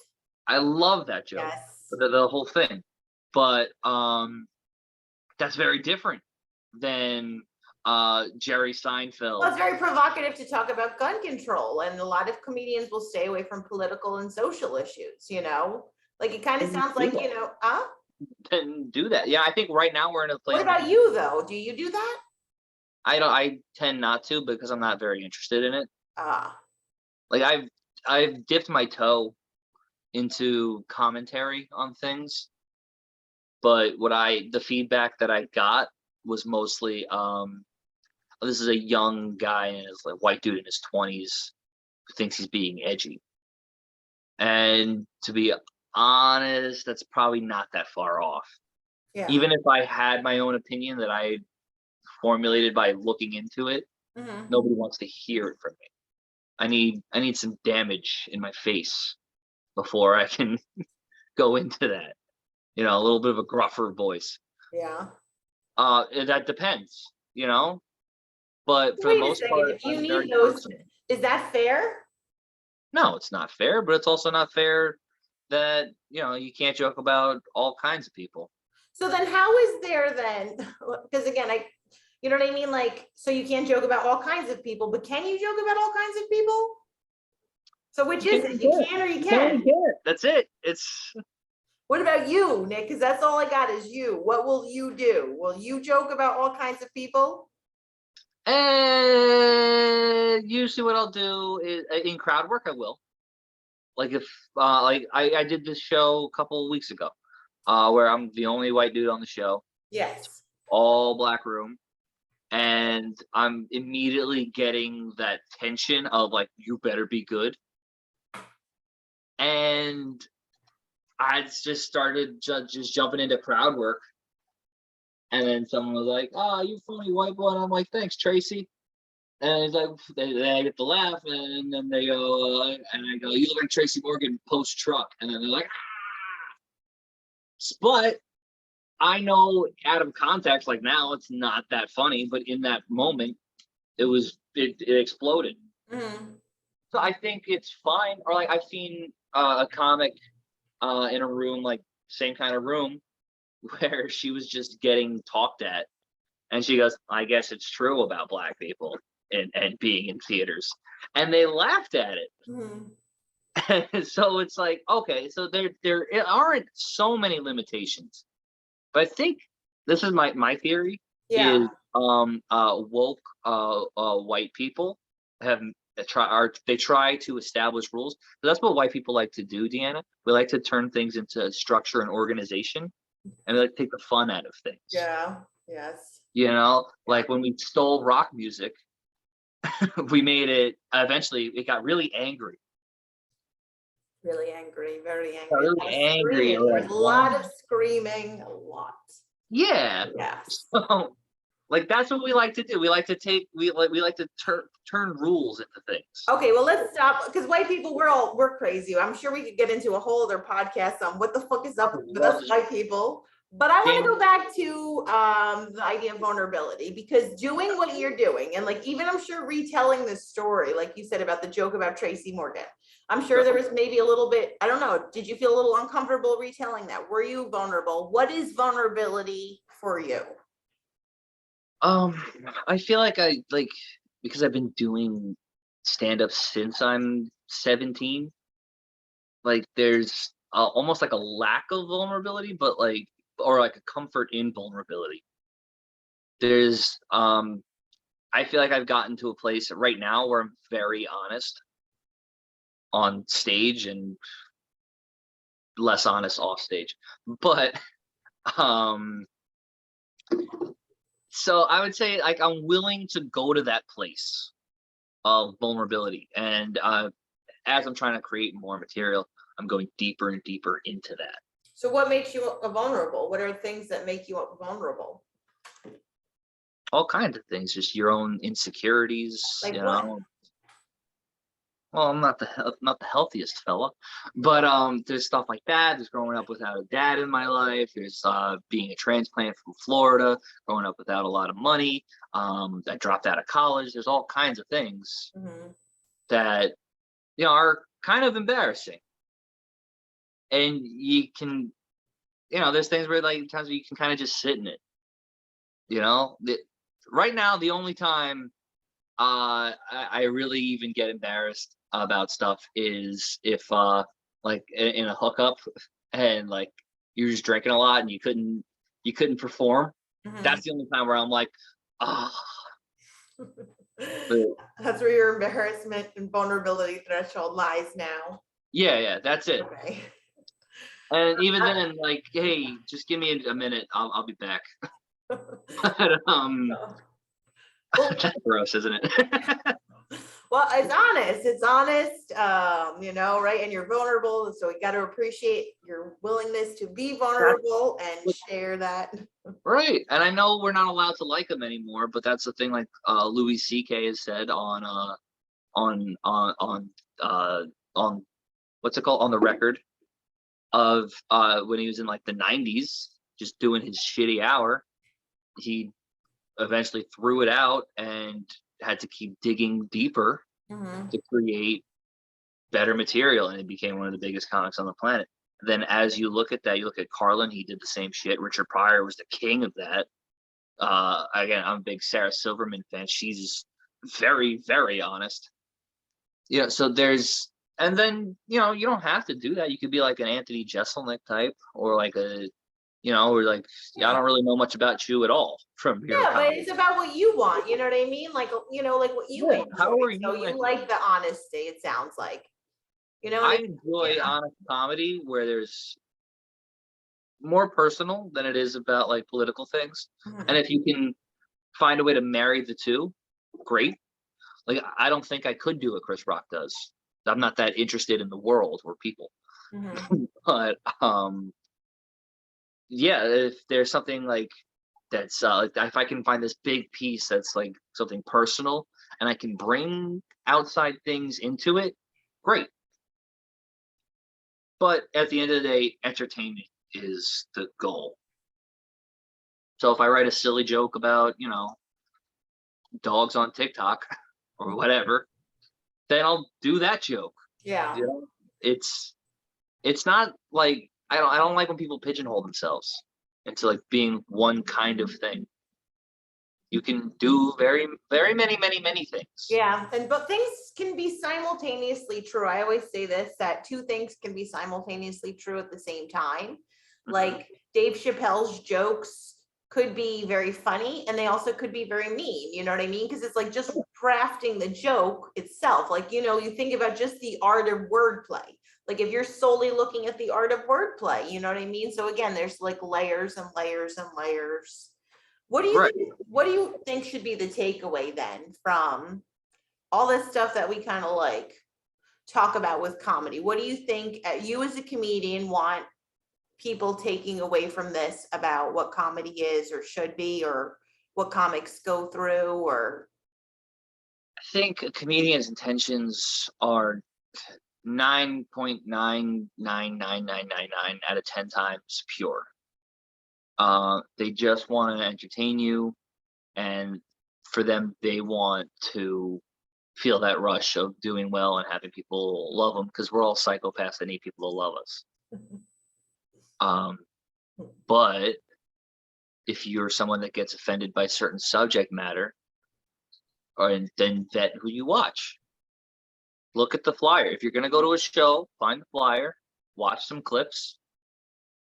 I love that joke, Yes. the whole thing. But that's very different than Jerry Seinfeld. Well, it's very provocative to talk about gun control, and a lot of comedians will stay away from political and social issues, you know? Like it kind of sounds like, you know, Can do that. Yeah, I think right now we're in a place. What about you though? Do you do that? I tend not to because I'm not very interested in it. Ah, Like I've dipped my toe into commentary on things, but the feedback that I got was mostly this is a young guy and is like white dude in his 20s who thinks he's being edgy. And to be honest, that's probably not that far off. yeah. Even if I had my own opinion that I formulated by looking into it, Mhm. nobody wants to hear it from me. I need some damage in my face before I can go into that. You know, a little bit of a gruffer voice. Yeah. That depends, you know. But for the Wait a most second, part, if you I'm very need those, personal. is that fair? No, it's not fair, but it's also not fair that, you know, you can't joke about all kinds of people. So then how is there then, because again, you know what I mean? Like, so you can't joke about all kinds of people, but can you joke about all kinds of people? So which is it? You can or you can? That's it. It's What about you, Nick? Because that's all I got is you. What will you do? Will you joke about all kinds of people? and usually what I'll do is in crowd work I will. Like if like I did this show a couple of weeks ago, where I'm the only white dude on the show, Yes. all black room, and I'm immediately getting that tension of like, you better be good. And I just started just jumping into crowd work. And then someone was like, "Oh, you funny white boy." And I'm like, "Thanks, Tracy." And it's like they get to laugh, and then they go, and I go, "You look like Tracy Morgan post truck." And then they're like, "Ah!" But I know out of context, like now, it's not that funny, but in that moment, it exploded. Mhm. So I think it's fine. Or like I've seen a comic in a room, like same kind of room, where she was just getting talked at, and she goes, "I guess it's true about black people and being in theaters," and they laughed at it. Mhm. So it's like, okay, so there aren't so many limitations, but I think this is my theory Yeah. is woke white people have they try to establish rules. So that's what white people like to do, Deanna. We like to turn things into structure and organization, and we like to take the fun out of things. Yeah. Yes. You know, like when we stole rock music, we made it eventually it got really angry. Really angry, very Got angry. A lot really of angry screaming. or There's like a lot of whining. screaming, a lot. Yeah. Yes. So like that's what we like to do. We like to we like to turn rules into things. Okay, well, let's stop because white people, we're crazy. I'm sure we could get into a whole other podcast on what the fuck is up with us white people. But I want to go back to the idea of vulnerability, because doing what you're doing, and like even I'm sure retelling this story, like you said about the joke about Tracy Morgan, I'm sure there was maybe a little bit, I don't know, did you feel a little uncomfortable retelling that? Were you vulnerable? What is vulnerability for you? I feel like because I've been doing stand up since I'm 17, like there's almost like a lack of vulnerability, but like or like a comfort in vulnerability. There's I feel like I've gotten to a place right now where I'm very honest on stage and less honest off stage. But um so I would say like I'm willing to go to that place of vulnerability, and as I'm trying to create more material, I'm going deeper and deeper into that. So what makes you vulnerable? What are things that make you vulnerable? All kinds of things, just your own insecurities, Like you what? know. well, I'm not the healthiest fella, but there's stuff like that. There's growing up without a dad in my life. There's being a transplant from Florida, growing up without a lot of money. I dropped out of college. There's all kinds of things Mhm. that are kind of embarrassing, and you can, there's things where like times where you can kind of just sit in it. Right now the only time I really even get embarrassed about stuff is if like in a hookup and like you're just drinking a lot and you couldn't perform. Mhm. That's the only time where I'm like, ah. But That's where your embarrassment and vulnerability threshold lies now. yeah, that's it. Okay. And even then, like, hey, just give me a minute. I'll be back. But Well, that's gross, isn't it? well, it's honest. It's honest, right? And you're vulnerable. So we got to appreciate your willingness to be That's vulnerable and what- share that. right. And I know we're not allowed to like him anymore, but that's the thing. Like Louis C.K. has said on on what's it called, on the record of when he was in like the 90s, just doing his shitty hour. He eventually threw it out and had to keep digging deeper Mhm. to create better material, and it became one of the biggest comics on the planet. Then as you look at that, you look at Carlin, he did the same shit. Richard Pryor was the king of that. Again, I'm a big Sarah Silverman fan. She's very, very honest. So there's, and then, you don't have to do that. You could be like an Anthony Jeselnik type, or like or like, yeah, I Yeah. don't really know much about you at all from your Yeah, but comedy. it's about what you want. You know what I mean? Like, like what you Yeah, enjoy. how are So you? you like the honesty, it sounds like. You know what I I mean? enjoy Yeah. honest comedy where there's more personal than it is about like political things. And Mhm. if you can find a way to marry the two, great. Like, I don't think I could do what Chris Rock does. I'm not that interested in the world or people. Mhm. But yeah, if there's something like that's like, if I can find this big piece that's like something personal and I can bring outside things into it, great. But at the end of the day, entertainment is the goal. So if I write a silly joke about, dogs on TikTok or whatever, then I'll do that joke. Yeah. You know, it's not like, I don't like when people pigeonhole themselves into like being one kind of thing. You can do very, very many, many, many things. Yeah, but things can be simultaneously true. I always say this, that two things can be simultaneously true at the same time. Mhm. Like Dave Chappelle's jokes could be very funny and they also could be very mean. You know what I mean? Because it's like just crafting the joke itself. Like, you think about just the art of wordplay. Like if you're solely looking at the art of wordplay, you know what I mean? So again, there's like layers and layers and layers. Right. What do you think should be the takeaway then from all this stuff that we kind of like talk about with comedy? What do you think you as a comedian want people taking away from this about what comedy is or should be, or what comics go through, or I think a comedian's intentions are 9.99999 out of 10 times pure. They just want to entertain you, and for them, they want to feel that rush of doing well and having people love them, because we're all psychopaths that need people to love us. Um, but if you're someone that gets offended by certain subject matter, or then vet who you watch. Look at the flyer. If you're gonna go to a show, find the flyer, watch some clips,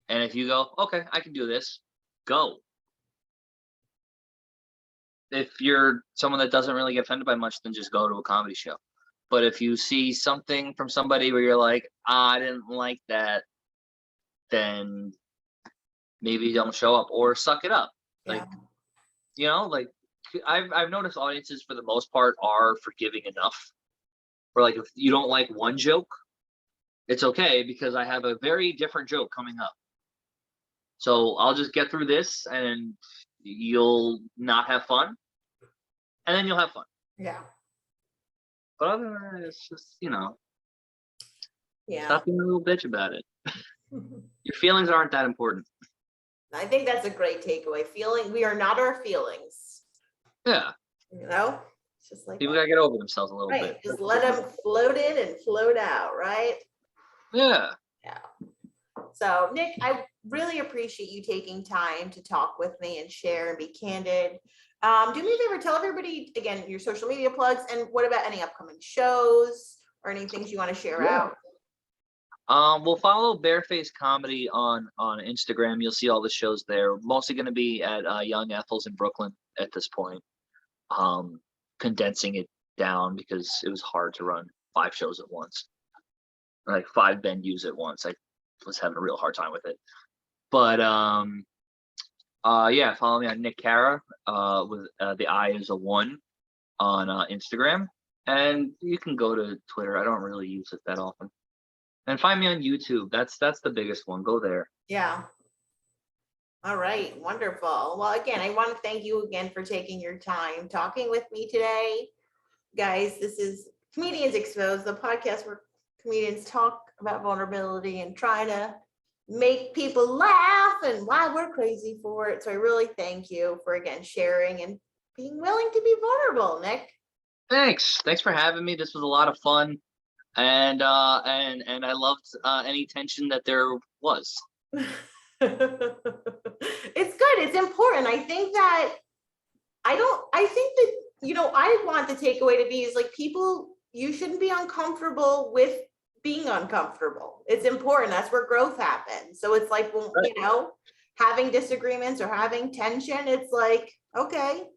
and if you go, okay, I can do this, go. If you're someone that doesn't really get offended by much, then just go to a comedy show. But if you see something from somebody where you're like, I didn't like that, then maybe don't show up or suck it up. yeah, Like, like I've noticed audiences for the most part are forgiving enough. Or like if you don't like one joke, it's okay because I have a very different joke coming up. So I'll just get through this and you'll not have fun, and then you'll have fun. yeah. But other than that, it's just, Yeah. stop being a little bitch about it. Your feelings aren't that important. I think that's a great takeaway. We are not our feelings. Yeah. It's just like People that. gotta get over themselves a little Right. bit. Just let them float in and float out, right? Yeah. Yeah. So Nick, I really appreciate you taking time to talk with me and share and be candid. Do me a favor, tell everybody again your social media plugs, and what about any upcoming shows or any things you want to share out? We'll follow Bareface Comedy on Instagram. You'll see all the shows there. Mostly going to be at Young Ethel's in Brooklyn at this point. Condensing it down because it was hard to run 5 shows at once, like 5 venues at once. I was having a real hard time with it. But yeah, follow me on Nick Carra with the I is a 1 on Instagram, and you can go to Twitter. I don't really use it that often. And find me on YouTube. That's the biggest one. Go there. Yeah. All right, wonderful. Well, again, I want to thank you again for taking your time talking with me today. Guys, this is Comedians Exposed, the podcast where comedians talk about vulnerability and try to make people laugh and why we're crazy for it. So I really thank you for, again, sharing and being willing to be vulnerable, Nick. Thanks for having me. This was a lot of fun. And I loved any tension that there was. It's good. It's important. I think that I want the takeaway to be is like people, you shouldn't be uncomfortable with being uncomfortable. It's important. That's where growth happens. So it's like, well, Right. Having disagreements or having tension, it's like, okay,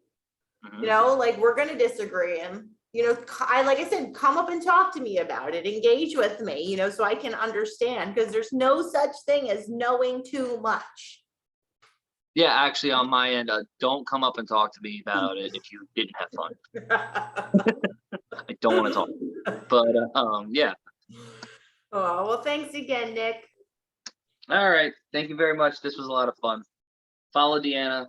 Mm-hmm. like we're going to disagree. And, like I said, come up and talk to me about it, engage with me, so I can understand, because there's no such thing as knowing too much. Yeah, actually, on my end, don't come up and talk to me about it if you didn't have fun. I don't want to talk to you. But yeah. Oh, well, thanks again, Nick. All right. Thank you very much. This was a lot of fun. Follow Deana.